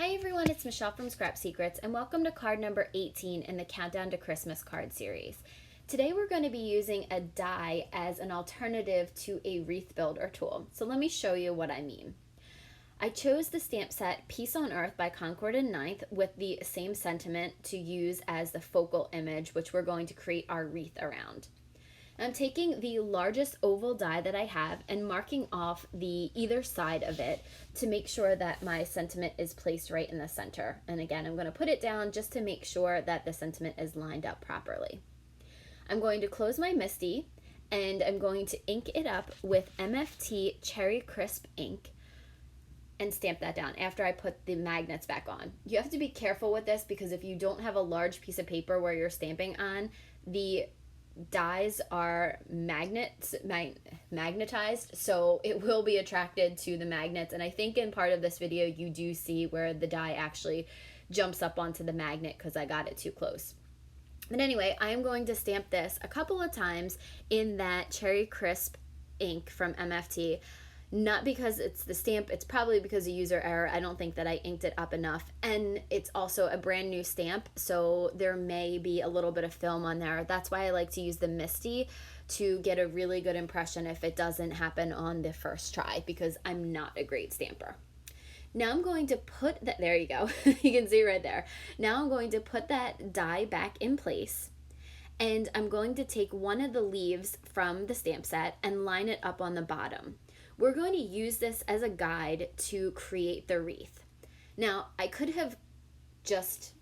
Hi everyone, it's Michelle from Scrap Secrets and welcome to card number 18 in the Countdown to Christmas card series. Today we're going to be using a die as an alternative to a wreath builder tool. So let me show you what I mean. I chose the stamp set Peace on Earth by Concord and Ninth with the same sentiment to use as the focal image, which we're going to create our wreath around. I'm taking the largest oval die that I have and marking off the either side of it to make sure that my sentiment is placed right in the center. And again, I'm going to put it down just to make sure that the sentiment is lined up properly. I'm going to close my MISTI and I'm going to ink it up with MFT Cherry Crisp ink and stamp that down after I put the magnets back on. You have to be careful with this because if you don't have a large piece of paper where you're stamping on, the dies are magnetized, so it will be attracted to the magnets. And I think in part of this video you do see where the die actually jumps up onto the magnet because I got it too close. But anyway, I am going to stamp this a couple of times in that Cherry Crisp ink from MFT. Not because it's the stamp, it's probably because of user error. I don't think that I inked it up enough. And it's also a brand new stamp, so there may be a little bit of film on there. That's why I like to use the MISTI to get a really good impression if it doesn't happen on the first try, because I'm not a great stamper. Now I'm going to put that, there you go, you can see right there. Now I'm going to put that die back in place. And I'm going to take one of the leaves from the stamp set and line it up on the bottom. We're going to use this as a guide to create the wreath. Now, I could have just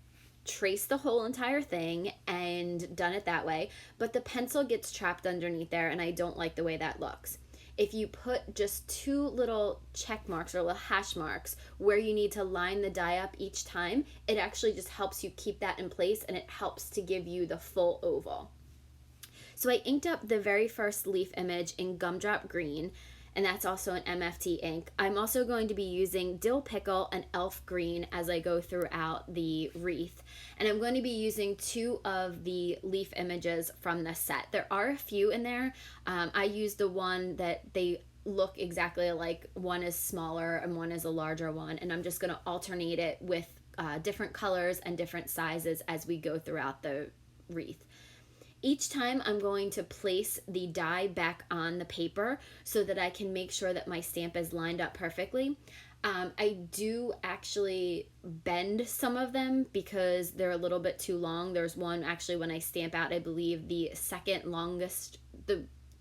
traced the whole entire thing and done it that way, but the pencil gets trapped underneath there and I don't like the way that looks. If you put just two little check marks or little hash marks where you need to line the die up each time, it actually just helps you keep that in place and it helps to give you the full oval. So I inked up the very first leaf image in Gumdrop Green, and that's also an MFT ink. I'm also going to be using Dill Pickle and Elf Green as I go throughout the wreath. And I'm going to be using two of the leaf images from the set. There are a few in there. I used the one that they look exactly alike. One is smaller and one is a larger one. And I'm just going to alternate it with different colors and different sizes as we go throughout the wreath. Each time I'm going to place the die back on the paper so that I can make sure that my stamp is lined up perfectly. I do actually bend some of them because they're a little bit too long. There's one actually when I stamp out, I believe the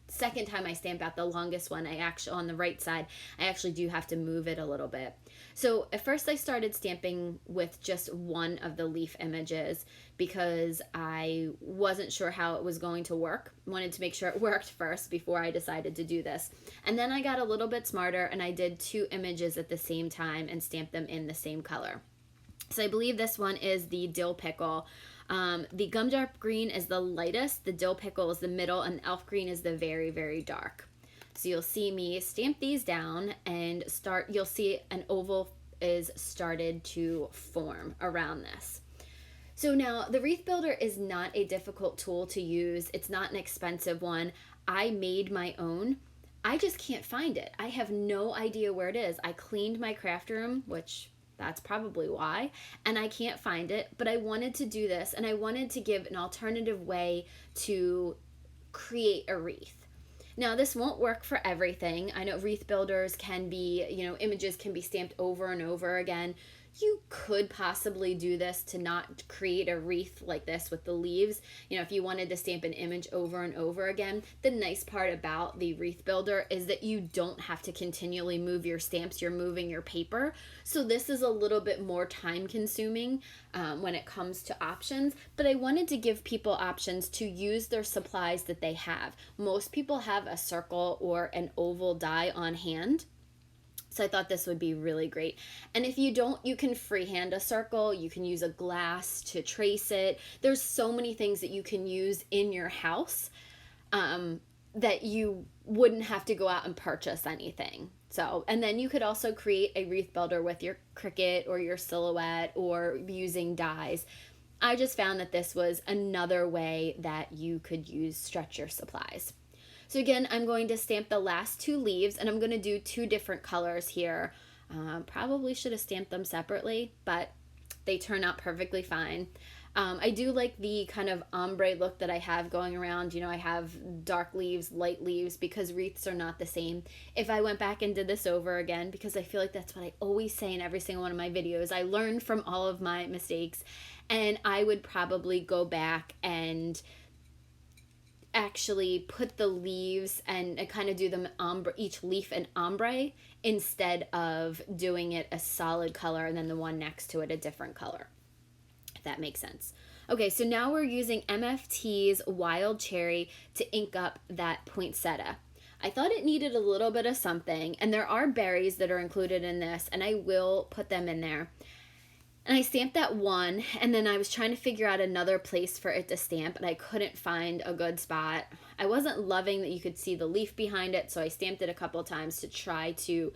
second time I stamp out the longest one, I actually, on the right side, I actually do have to move it a little bit. So at first I started stamping with just one of the leaf images because I wasn't sure how it was going to work. Wanted to make sure it worked first before I decided to do this. And then I got a little bit smarter and I did two images at the same time and stamped them in the same color. So I believe this one is the Dill Pickle. The Gumdrop Green is the lightest, the Dill Pickle is the middle, and Elf Green is the very, very dark. So you'll see me stamp these down and you'll see an oval is started to form around this. So now the Wreath Builder is not a difficult tool to use. It's not an expensive one. I made my own. I just can't find it. I have no idea where it is. I cleaned my craft room, which that's probably why, and I can't find it, but I wanted to do this and I wanted to give an alternative way to create a wreath. Now, this won't work for everything. I know wreath builders can be, images can be stamped over and over again. You could possibly do this to not create a wreath like this with the leaves. If you wanted to stamp an image over and over again, the nice part about the Wreath Builder is that you don't have to continually move your stamps. You're moving your paper. So this is a little bit more time consuming when it comes to options, but I wanted to give people options to use their supplies that they have. Most people have a circle or an oval die on hand. So I thought this would be really great. And if you don't, you can freehand a circle. You can use a glass to trace it. There's so many things that you can use in your house that you wouldn't have to go out and purchase anything. So, and then you could also create a wreath builder with your Cricut or your Silhouette or using dies. I just found that this was another way that you could stretch your supplies. So again, I'm going to stamp the last two leaves and I'm going to do two different colors here. Probably should have stamped them separately, but they turn out perfectly fine. I do like the kind of ombre look that I have going around. You know, I have dark leaves, light leaves, because wreaths are not the same. If I went back and did this over again, because I feel like that's what I always say in every single one of my videos, I learned from all of my mistakes, and I would probably go back and actually put the leaves and kind of do them ombre, each leaf an ombre, instead of doing it a solid color and then the one next to it a different color. That makes sense. Okay, so now we're using MFT's Wild Cherry to ink up that poinsettia. I thought it needed a little bit of something, and there are berries that are included in this, and I will put them in there. And I stamped that one, and then I was trying to figure out another place for it to stamp, and I couldn't find a good spot. I wasn't loving that you could see the leaf behind it, so I stamped it a couple of times to try to,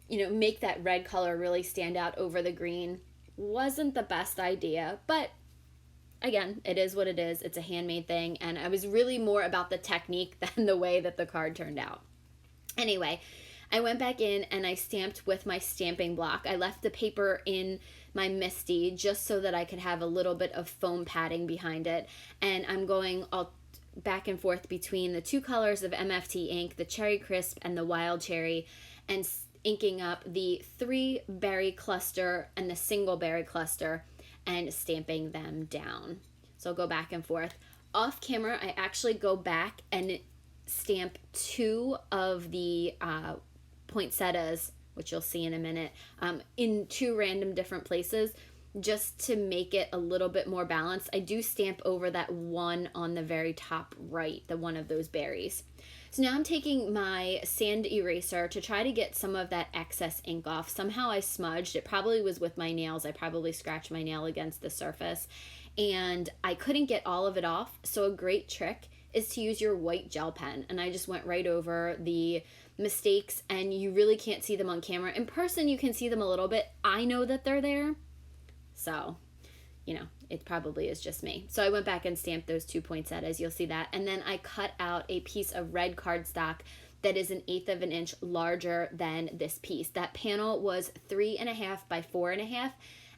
make that red color really stand out over the green. Wasn't the best idea, but again, it is what it is. It's a handmade thing, and I was really more about the technique than the way that the card turned out. Anyway, I went back in and I stamped with my stamping block. I left the paper in my MISTI just so that I could have a little bit of foam padding behind it, and I'm going all back and forth between the two colors of MFT ink, the Cherry Crisp and the Wild Cherry, and inking up the 3 berry cluster and the single berry cluster and stamping them down. So I'll go back and forth. Off camera, I actually go back and stamp 2 of the poinsettias, which you'll see in a minute, in 2 random different places, just to make it a little bit more balanced. I do stamp over that one on the very top right, the one of those berries. So now I'm taking my sand eraser to try to get some of that excess ink off. Somehow I smudged. It probably was with my nails. I probably scratched my nail against the surface, and I couldn't get all of it off. So a great trick is to use your white gel pen, and I just went right over the mistakes, and you really can't see them on camera. In person, you can see them a little bit. I know that they're there, so it probably is just me. So I went back and stamped those 2 poinsettias. You'll see that. And then I cut out a piece of red cardstock that is 1/8 of an inch larger than this piece. That panel was 3.5 by 4.5,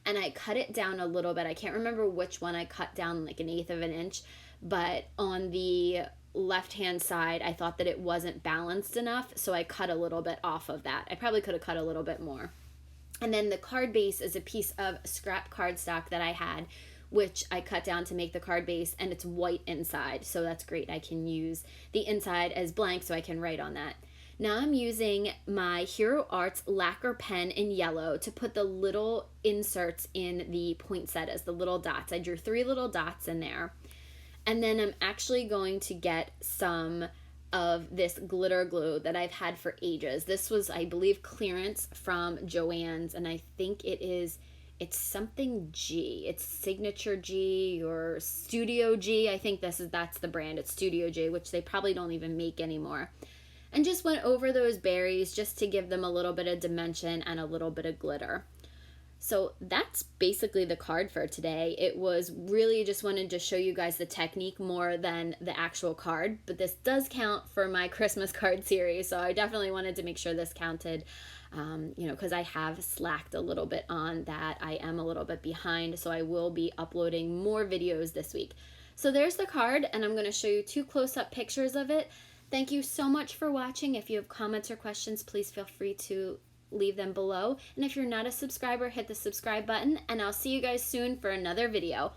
and I cut it down a little bit. I can't remember which one I cut down like 1/8 of an inch, but on the left-hand side, I thought that it wasn't balanced enough, so I cut a little bit off of that. I probably could have cut a little bit more. And then the card base is a piece of scrap cardstock that I had, which I cut down to make the card base, and it's white inside, so that's great. I can use the inside as blank so I can write on that. Now I'm using my Hero Arts lacquer pen in yellow to put the little inserts in the poinsettias, the little dots. I drew 3 little dots in there. And then I'm actually going to get some of this glitter glue that I've had for ages. This was, I believe, clearance from Joann's, and I think it's something G. It's Signature G or Studio G. I think that's the brand. It's Studio G, which they probably don't even make anymore. And just went over those berries just to give them a little bit of dimension and a little bit of glitter. So that's basically the card for today. It was really just wanted to show you guys the technique more than the actual card, but this does count for my Christmas card series, so I definitely wanted to make sure this counted, because I have slacked a little bit on that. I am a little bit behind, so I will be uploading more videos this week. So there's the card, and I'm going to show you 2 close-up pictures of it. Thank you so much for watching. If you have comments or questions, please feel free to leave them below. And if you're not a subscriber, hit the subscribe button, and I'll see you guys soon for another video.